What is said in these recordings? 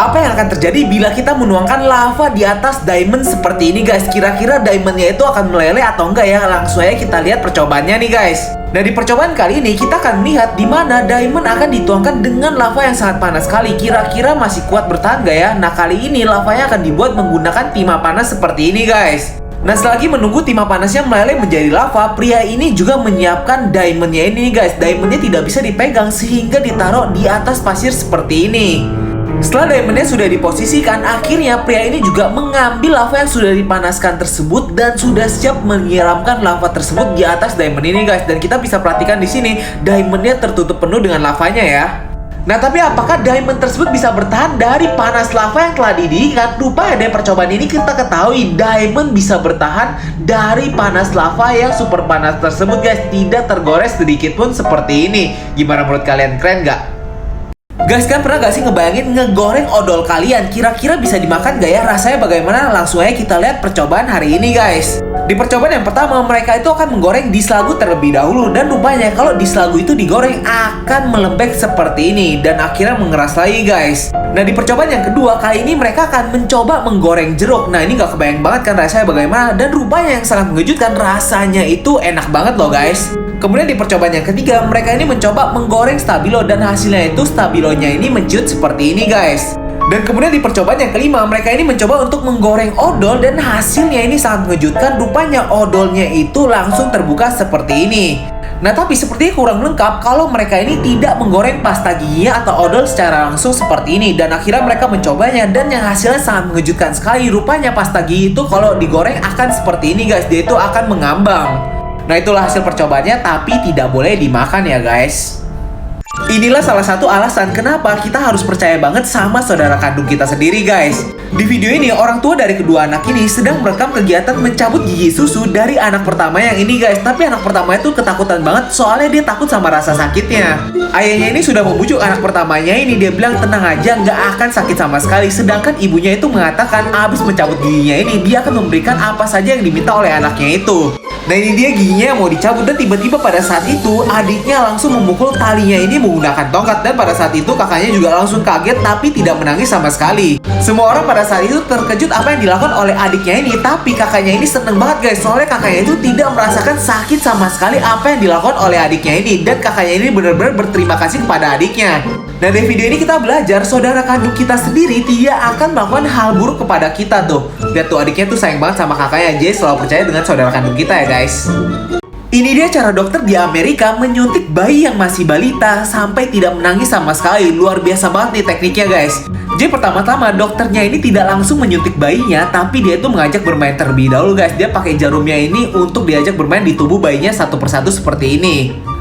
Apa yang akan terjadi bila kita menuangkan lava di atas diamond seperti ini guys? Kira-kira diamondnya itu akan meleleh atau enggak ya? Langsung aja kita lihat percobaannya nih guys. Nah, di percobaan kali ini kita akan melihat di mana diamond akan dituangkan dengan lava yang sangat panas sekali. Kira-kira masih kuat bertahan gak ya? Nah, kali ini lavanya akan dibuat menggunakan timah panas seperti ini guys. Nah, selagi menunggu timah panasnya meleleh menjadi lava, pria ini juga menyiapkan diamondnya ini guys. Diamondnya tidak bisa dipegang sehingga ditaruh di atas pasir seperti ini. Setelah diamondnya sudah diposisikan, akhirnya pria ini juga mengambil lava yang sudah dipanaskan tersebut dan sudah siap menyiramkan lava tersebut di atas diamond ini guys. Dan kita bisa perhatikan di sini diamondnya tertutup penuh dengan lavanya ya. Nah, tapi apakah diamond tersebut bisa bertahan dari panas lava yang telah dididihkan? Rupanya dari percobaan ini kita ketahui diamond bisa bertahan dari panas lava yang super panas tersebut guys. Tidak tergores sedikit pun seperti ini. Gimana menurut kalian, keren gak? Guys, kan pernah gak sih ngebayangin ngegoreng odol kalian? Kira-kira bisa dimakan gak ya? Rasanya bagaimana? Langsung aja kita lihat percobaan hari ini guys. Di percobaan yang pertama, mereka itu akan menggoreng di slagu terlebih dahulu. Dan rupanya kalau di slagu itu digoreng akan melembek seperti ini dan akhirnya mengeras lagi guys. Nah, di percobaan yang kedua, kali ini mereka akan mencoba menggoreng jeruk. Nah, ini gak kebayang banget kan rasanya bagaimana? Dan rupanya yang sangat mengejutkan, rasanya itu enak banget loh guys. Kemudian di percobaan yang ketiga, mereka ini mencoba menggoreng stabilo dan hasilnya itu stabilonya ini menciut seperti ini guys. Dan kemudian di percobaan yang kelima, mereka ini mencoba untuk menggoreng odol dan hasilnya ini sangat mengejutkan. Rupanya odolnya itu langsung terbuka seperti ini. Nah, tapi sepertinya kurang lengkap kalau mereka ini tidak menggoreng pasta giginya atau odol secara langsung seperti ini. Dan akhirnya mereka mencobanya dan yang hasilnya sangat mengejutkan sekali. Rupanya pasta gigi itu kalau digoreng akan seperti ini guys, dia itu akan mengambang. Nah, itulah hasil percobaannya, tapi tidak boleh dimakan ya guys. Inilah salah satu alasan kenapa kita harus percaya banget sama saudara kandung kita sendiri guys. Di video ini, orang tua dari kedua anak ini sedang merekam kegiatan mencabut gigi susu dari anak pertama yang ini guys. Tapi anak pertama itu ketakutan banget soalnya dia takut sama rasa sakitnya. Ayahnya ini sudah membujuk anak pertamanya ini, dia bilang tenang aja, nggak akan sakit sama sekali. Sedangkan ibunya itu mengatakan abis mencabut giginya ini, dia akan memberikan apa saja yang diminta oleh anaknya itu. Nah, ini dia giginya yang mau dicabut dan tiba-tiba pada saat itu adiknya langsung memukul talinya ini menggunakan tongkat. Dan pada saat itu kakaknya juga langsung kaget tapi tidak menangis sama sekali. Semua orang pada saat itu terkejut apa yang dilakukan oleh adiknya ini. Tapi kakaknya ini seneng banget guys, soalnya kakaknya itu tidak merasakan sakit sama sekali apa yang dilakukan oleh adiknya ini. Dan kakaknya ini benar-benar berterima kasih kepada adiknya. Nah, dari video ini kita belajar saudara kandung kita sendiri tidak akan melakukan hal buruk kepada kita tuh. Lihat tuh, adiknya tuh sayang banget sama kakaknya, jadi selalu percaya dengan saudara kandung kita ya guys. Ini dia cara dokter di Amerika menyuntik bayi yang masih balita sampai tidak menangis sama sekali. Luar biasa banget nih tekniknya guys. Jadi pertama-tama dokternya ini tidak langsung menyuntik bayinya, tapi dia itu mengajak bermain terlebih dahulu guys. Dia pakai jarumnya ini untuk diajak bermain di tubuh bayinya satu persatu seperti ini.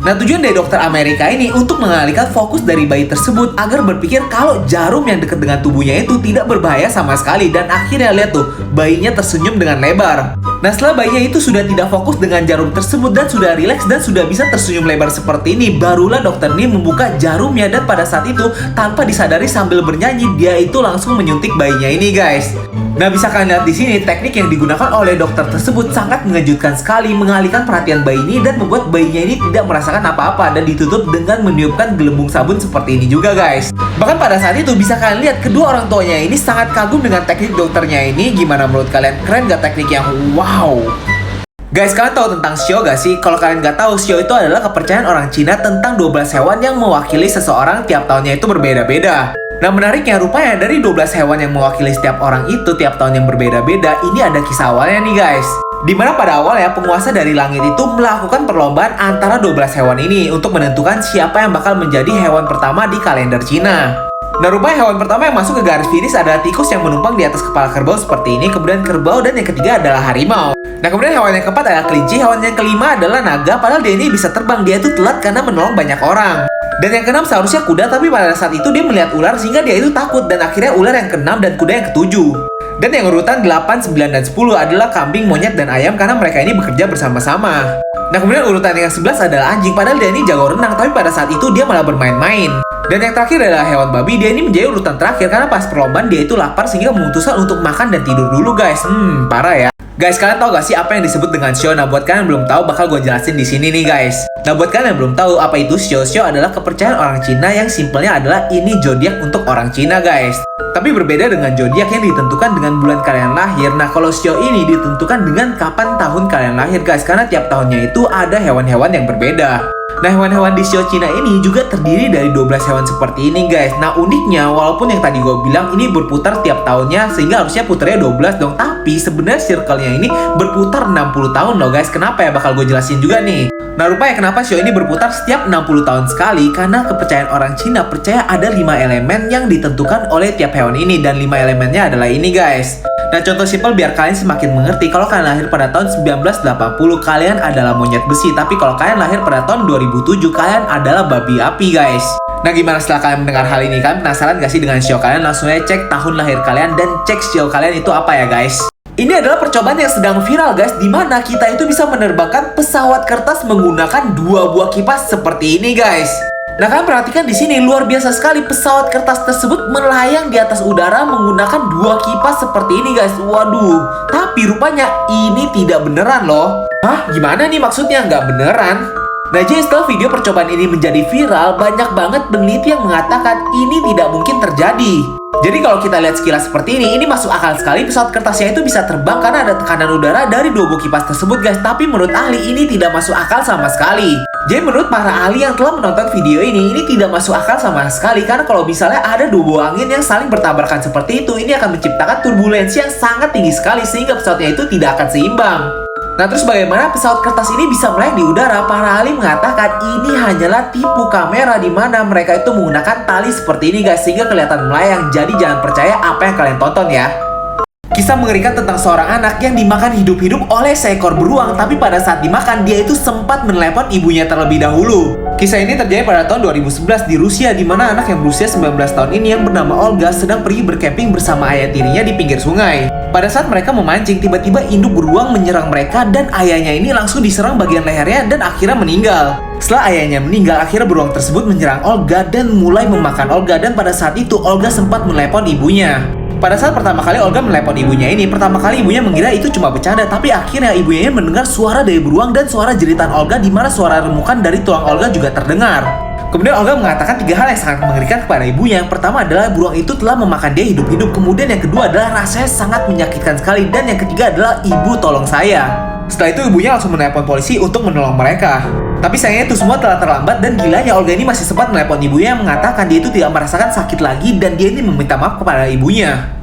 Nah, tujuan dari dokter Amerika ini untuk mengalihkan fokus dari bayi tersebut agar berpikir kalau jarum yang dekat dengan tubuhnya itu tidak berbahaya sama sekali. Dan akhirnya lihat tuh, bayinya tersenyum dengan lebar. Nah, setelah bayinya itu sudah tidak fokus dengan jarum tersebut dan sudah rileks dan sudah bisa tersenyum lebar seperti ini, barulah dokter ini membuka jarumnya dan pada saat itu tanpa disadari sambil bernyanyi dia itu langsung menyuntik bayinya ini guys. Nah, bisa kalian lihat di sini teknik yang digunakan oleh dokter tersebut sangat mengejutkan sekali, mengalihkan perhatian bayi ini dan membuat bayinya ini tidak merasakan apa-apa dan ditutup dengan meniupkan gelembung sabun seperti ini juga guys. Bahkan pada saat itu bisa kalian lihat kedua orang tuanya ini sangat kagum dengan teknik dokternya ini. Gimana menurut kalian? Keren gak teknik yang wow? Guys, kalian tahu tentang Xiao gak sih? Kalau kalian gak tahu, Xiao itu adalah kepercayaan orang Cina tentang 12 hewan yang mewakili seseorang tiap tahunnya itu berbeda-beda. Nah, menariknya rupanya dari 12 hewan yang mewakili setiap orang itu tiap tahun yang berbeda-beda, ini ada kisah awalnya nih guys. Dimana pada awalnya penguasa dari langit itu melakukan perlombaan antara 12 hewan ini untuk menentukan siapa yang bakal menjadi hewan pertama di kalender Cina. Nah, rupanya hewan pertama yang masuk ke garis finish adalah tikus yang menumpang di atas kepala kerbau seperti ini, kemudian kerbau, dan yang ketiga adalah harimau. Nah, kemudian hewan yang keempat adalah kelinci, hewan yang kelima adalah naga, padahal dia ini bisa terbang, dia itu telat karena menolong banyak orang. Dan yang keenam seharusnya kuda, tapi pada saat itu dia melihat ular sehingga dia itu takut, dan akhirnya ular yang keenam dan kuda yang ketujuh. Dan yang urutan 8, 9, dan 10 adalah kambing, monyet, dan ayam karena mereka ini bekerja bersama-sama. Nah, kemudian urutan yang 11 adalah anjing, padahal dia ini jago renang, tapi pada saat itu dia malah bermain-main. Dan yang terakhir adalah hewan babi, dia ini menjadi urutan terakhir karena pas perlombaan dia itu lapar sehingga memutuskan untuk makan dan tidur dulu guys. Parah ya. Guys, kalian tahu gak sih apa yang disebut dengan Shio? Nah, buat kalian yang belum tahu, bakal gue jelasin di sini nih, guys. Nah, buat kalian yang belum tahu apa itu Shio, Shio adalah kepercayaan orang Cina yang simpelnya adalah ini zodiak untuk orang Cina, guys. Tapi berbeda dengan zodiak yang ditentukan dengan bulan kalian lahir. Nah, kalau Shio ini ditentukan dengan kapan tahun kalian lahir, guys. Karena tiap tahunnya itu ada hewan-hewan yang berbeda. Nah, hewan-hewan di Shio Cina ini juga terdiri dari 12 hewan seperti ini, guys. Nah, uniknya, walaupun yang tadi gue bilang ini berputar tiap tahunnya, sehingga harusnya putarnya 12 dong. Tapi sebenarnya circle-nya ini berputar 60 tahun loh, guys. Kenapa ya? Bakal gue jelasin juga nih. Nah, rupanya kenapa Shio ini berputar setiap 60 tahun sekali? Karena kepercayaan orang Cina percaya ada 5 elemen yang ditentukan oleh tiap hewan ini. Dan 5 elemennya adalah ini, guys. Nah, contoh simpel biar kalian semakin mengerti. Kalau kalian lahir pada tahun 1980, kalian adalah monyet besi. Tapi kalau kalian lahir pada tahun 2007, kalian adalah babi api, guys. Nah, gimana setelah kalian mendengar hal ini? Kalian penasaran gak sih dengan Shio kalian? Langsung aja cek tahun lahir kalian dan cek Shio kalian itu apa ya, guys. Ini adalah percobaan yang sedang viral, guys, di mana kita itu bisa menerbangkan pesawat kertas menggunakan 2 buah kipas seperti ini, guys. Nah, kalian perhatikan di sini luar biasa sekali, pesawat kertas tersebut melayang di atas udara menggunakan 2 kipas seperti ini, guys. Waduh, tapi rupanya ini tidak beneran loh. Hah? Gimana nih maksudnya nggak beneran? Nah, jadi setelah video percobaan ini menjadi viral, banyak banget peneliti yang mengatakan ini tidak mungkin terjadi. Jadi kalau kita lihat sekilas seperti ini masuk akal sekali pesawat kertasnya itu bisa terbang karena ada tekanan udara dari 2 buah kipas tersebut, guys. Tapi menurut ahli ini tidak masuk akal sama sekali. Jadi menurut para ahli yang telah menonton video ini tidak masuk akal sama sekali. Karena kalau misalnya ada 2 buah angin yang saling bertabrakan seperti itu, ini akan menciptakan turbulensi yang sangat tinggi sekali sehingga pesawatnya itu tidak akan seimbang. Nah, terus bagaimana pesawat kertas ini bisa melayang di udara? Para ahli mengatakan ini hanyalah tipu kamera di mana mereka itu menggunakan tali seperti ini, guys, sehingga kelihatan melayang. Jadi jangan percaya apa yang kalian tonton ya. Kisah mengerikan tentang seorang anak yang dimakan hidup-hidup oleh seekor beruang, tapi pada saat dimakan dia itu sempat menelepon ibunya terlebih dahulu. Kisah ini terjadi pada tahun 2011 di Rusia, di mana anak yang berusia 19 tahun ini yang bernama Olga sedang pergi bercamping bersama ayah tirinya di pinggir sungai. Pada saat mereka memancing, tiba-tiba induk beruang menyerang mereka dan ayahnya ini langsung diserang bagian lehernya dan akhirnya meninggal. Setelah ayahnya meninggal, akhirnya beruang tersebut menyerang Olga dan mulai memakan Olga, dan pada saat itu Olga sempat menelepon ibunya. Pada saat pertama kali Olga menelepon ibunya ini, pertama kali ibunya mengira itu cuma bercanda, tapi akhirnya ibunya mendengar suara dari beruang dan suara jeritan Olga, di mana suara remukan dari tulang Olga juga terdengar. Kemudian Olga mengatakan 3 hal yang sangat mengerikan kepada ibunya. Yang pertama adalah beruang itu telah memakan dia hidup-hidup. Kemudian yang kedua adalah rasanya sangat menyakitkan sekali. Dan yang ketiga adalah ibu tolong saya. Setelah itu ibunya langsung menelepon polisi untuk menolong mereka. Tapi sayangnya itu semua telah terlambat, dan gilanya Olga ini masih sempat menelepon ibunya yang mengatakan dia itu tidak merasakan sakit lagi dan dia ini meminta maaf kepada ibunya.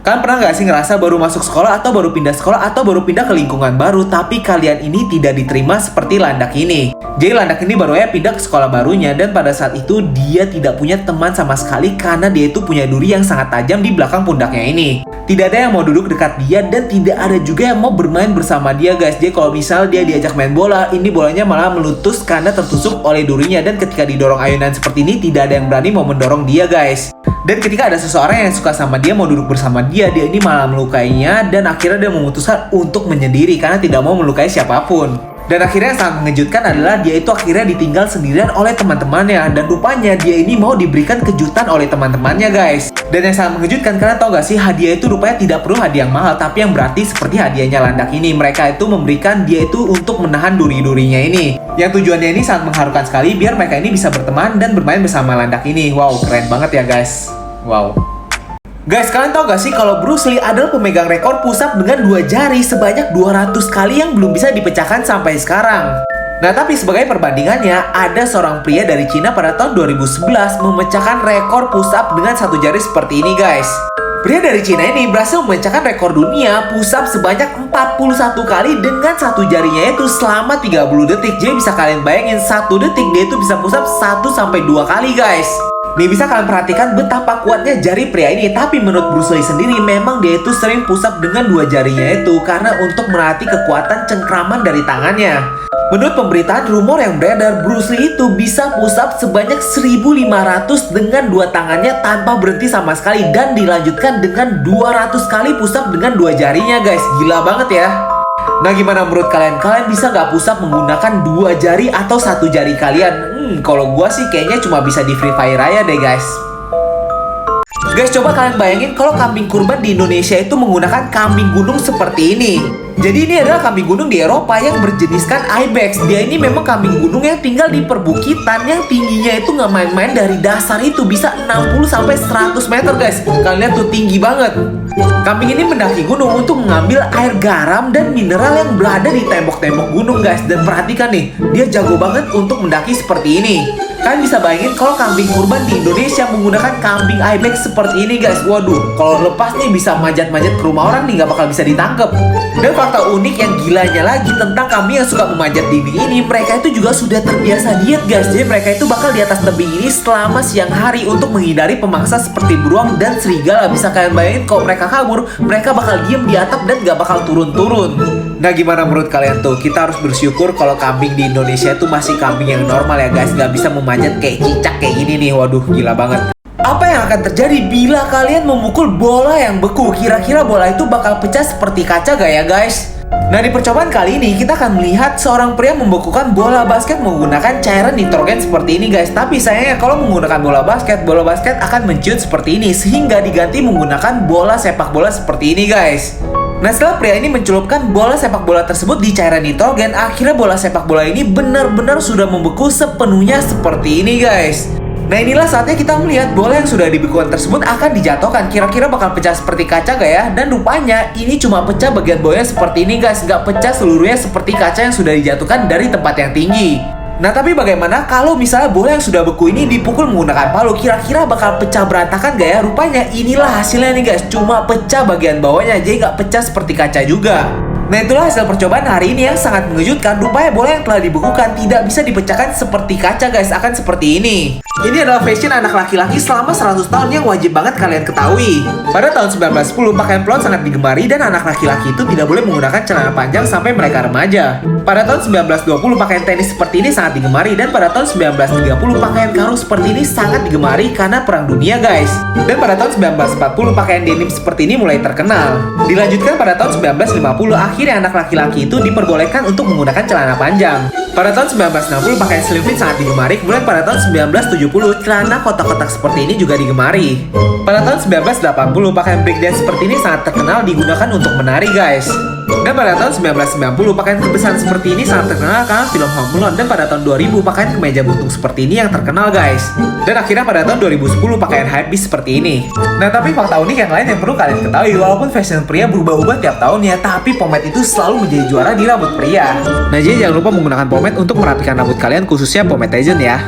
Kalian pernah gak sih ngerasa baru masuk sekolah atau baru pindah sekolah atau baru pindah ke lingkungan baru, tapi kalian ini tidak diterima seperti Landak ini? Jadi Landak ini baru aja pindah ke sekolah barunya, dan pada saat itu dia tidak punya teman sama sekali karena dia itu punya duri yang sangat tajam di belakang pundaknya ini. Tidak ada yang mau duduk dekat dia dan tidak ada juga yang mau bermain bersama dia, guys. Jadi kalau misal dia diajak main bola, ini bolanya malah meletus karena tertusuk oleh durinya, dan ketika didorong ayunan seperti ini tidak ada yang berani mau mendorong dia, guys. Dan ketika ada seseorang yang suka sama dia mau duduk bersama dia ini malah melukainya, dan akhirnya dia memutuskan untuk menyendiri karena tidak mau melukai siapapun. Dan akhirnya yang sangat mengejutkan adalah dia itu akhirnya ditinggal sendirian oleh teman-temannya, dan rupanya dia ini mau diberikan kejutan oleh teman-temannya, guys. Dan yang sangat mengejutkan, karena tau gak sih, hadiah itu rupanya tidak perlu hadiah yang mahal, tapi yang berarti seperti hadiahnya Landak ini. Mereka itu memberikan dia itu untuk menahan duri-durinya ini, yang tujuannya ini sangat mengharukan sekali biar mereka ini bisa berteman dan bermain bersama Landak ini. Wow, keren banget ya, guys. Wow. Guys, kalian tau gak sih kalau Bruce Lee adalah pemegang rekor push up dengan 2 jari sebanyak 200 kali yang belum bisa dipecahkan sampai sekarang. Nah, tapi sebagai perbandingannya, ada seorang pria dari Cina pada tahun 2011 memecahkan rekor push up dengan 1 jari seperti ini, guys. Pria dari Cina ini berhasil memecahkan rekor dunia push up sebanyak 41 kali dengan 1 jarinya itu selama 30 detik. Jadi bisa kalian bayangin 1 detik dia itu bisa push up 1-2 kali, guys. Nih, bisa kalian perhatikan betapa kuatnya jari pria ini. Tapi menurut Bruce Lee sendiri, memang dia itu sering push up dengan 2 jarinya itu karena untuk melatih kekuatan cengkraman dari tangannya. Menurut pemberitaan rumor yang beredar, Bruce Lee itu bisa push up sebanyak 1500 dengan 2 tangannya tanpa berhenti sama sekali, dan dilanjutkan dengan 200 kali push up dengan 2 jarinya, guys. Gila banget ya. Nah, gimana menurut kalian? Kalian bisa nggak push up menggunakan 2 jari atau 1 jari kalian? Kalau gua sih kayaknya cuma bisa di Free Fire aja deh, guys. Guys, coba kalian bayangin kalau kambing kurban di Indonesia itu menggunakan kambing gunung seperti ini. Jadi ini adalah kambing gunung di Eropa yang berjeniskan ibex. Dia ini memang kambing gunung yang tinggal di perbukitan yang tingginya itu nggak main-main, dari dasar itu bisa 60-100 meter guys. Kalian lihat tuh, tinggi banget. Kambing ini mendaki gunung untuk mengambil air garam dan mineral yang berada di tembok-tembok gunung guys. Dan perhatikan nih, dia jago banget untuk mendaki seperti ini. Kalian bisa bayangin kalau kambing kurban di Indonesia menggunakan kambing ibex seperti ini guys. Waduh, kalau lepas nih bisa manjat-manjat ke rumah orang nih, nggak bakal bisa ditangkap. Dan fakta unik yang gilanya lagi tentang kambing yang suka memanjat dinding ini, mereka itu juga sudah terbiasa diet guys. Jadi mereka itu bakal di atas tebing ini selama siang hari untuk menghindari pemangsa seperti beruang dan serigala. Bisa kalian bayangin kalau mereka kabur, mereka bakal diem di atap dan gak bakal turun-turun. Nah, gimana menurut kalian tuh? Kita harus bersyukur kalau kambing di Indonesia itu masih kambing yang normal ya guys, gak bisa memanjat kayak cicak kayak gini nih. Waduh, gila banget. Apa yang akan terjadi bila kalian memukul bola yang beku? Kira-kira bola itu bakal pecah seperti kaca gak ya guys? Nah, di percobaan kali ini kita akan melihat seorang pria membekukan bola basket menggunakan cairan nitrogen seperti ini guys. Tapi sayangnya kalau menggunakan bola basket akan menciut seperti ini, sehingga diganti menggunakan bola sepak bola seperti ini guys. Nah, setelah pria ini mencelupkan bola sepak bola tersebut di cairan nitrogen, akhirnya bola sepak bola ini benar-benar sudah membeku sepenuhnya seperti ini guys. Nah, inilah saatnya kita melihat bola yang sudah dibekukan tersebut akan dijatuhkan. Kira-kira bakal pecah seperti kaca gak ya? Dan rupanya ini cuma pecah bagian bawahnya seperti ini guys, gak pecah seluruhnya seperti kaca yang sudah dijatuhkan dari tempat yang tinggi. Nah, tapi bagaimana kalau misalnya bola yang sudah beku ini dipukul menggunakan palu? Kira-kira bakal pecah berantakan gak ya? Rupanya inilah hasilnya nih guys, cuma pecah bagian bawahnya, jadi gak pecah seperti kaca juga. Nah, itulah hasil percobaan hari ini yang sangat mengejutkan. Rupanya bola yang telah dibekukan tidak bisa dipecahkan seperti kaca guys, akan seperti ini. Ini adalah fashion anak laki-laki selama 100 tahun yang wajib banget kalian ketahui. Pada tahun 1910, pakaian blond sangat digemari dan anak laki-laki itu tidak boleh menggunakan celana panjang sampai mereka remaja. Pada tahun 1920, pakaian tenis seperti ini sangat digemari, dan pada tahun 1930, pakaian karung seperti ini sangat digemari karena perang dunia guys. Dan pada tahun 1940, pakaian denim seperti ini mulai terkenal. Dilanjutkan pada tahun 1950, akhirnya anak laki-laki itu diperbolehkan untuk menggunakan celana panjang. Pada tahun 1960, pakaian slim fit sangat digemari. Kemudian pada tahun 1970, celana kotak-kotak seperti ini juga digemari. Pada tahun 1980, pakaian breakdance seperti ini sangat terkenal, digunakan untuk menari guys. Dan pada tahun 1990, pakaian kebesaran seperti ini sangat terkenal karena film Home Alone. Dan pada tahun 2000, pakaian kemeja buntung seperti ini yang terkenal guys. Dan akhirnya pada tahun 2010, pakaian hypebeast seperti ini. Nah, tapi fakta unik yang lain yang perlu kalian ketahui, walaupun fashion pria berubah-ubah tiap tahunnya, tapi pomade itu selalu menjadi juara di rambut pria. Nah, jadi jangan lupa menggunakan pomade untuk merapikan rambut kalian, khususnya pomade Legend ya.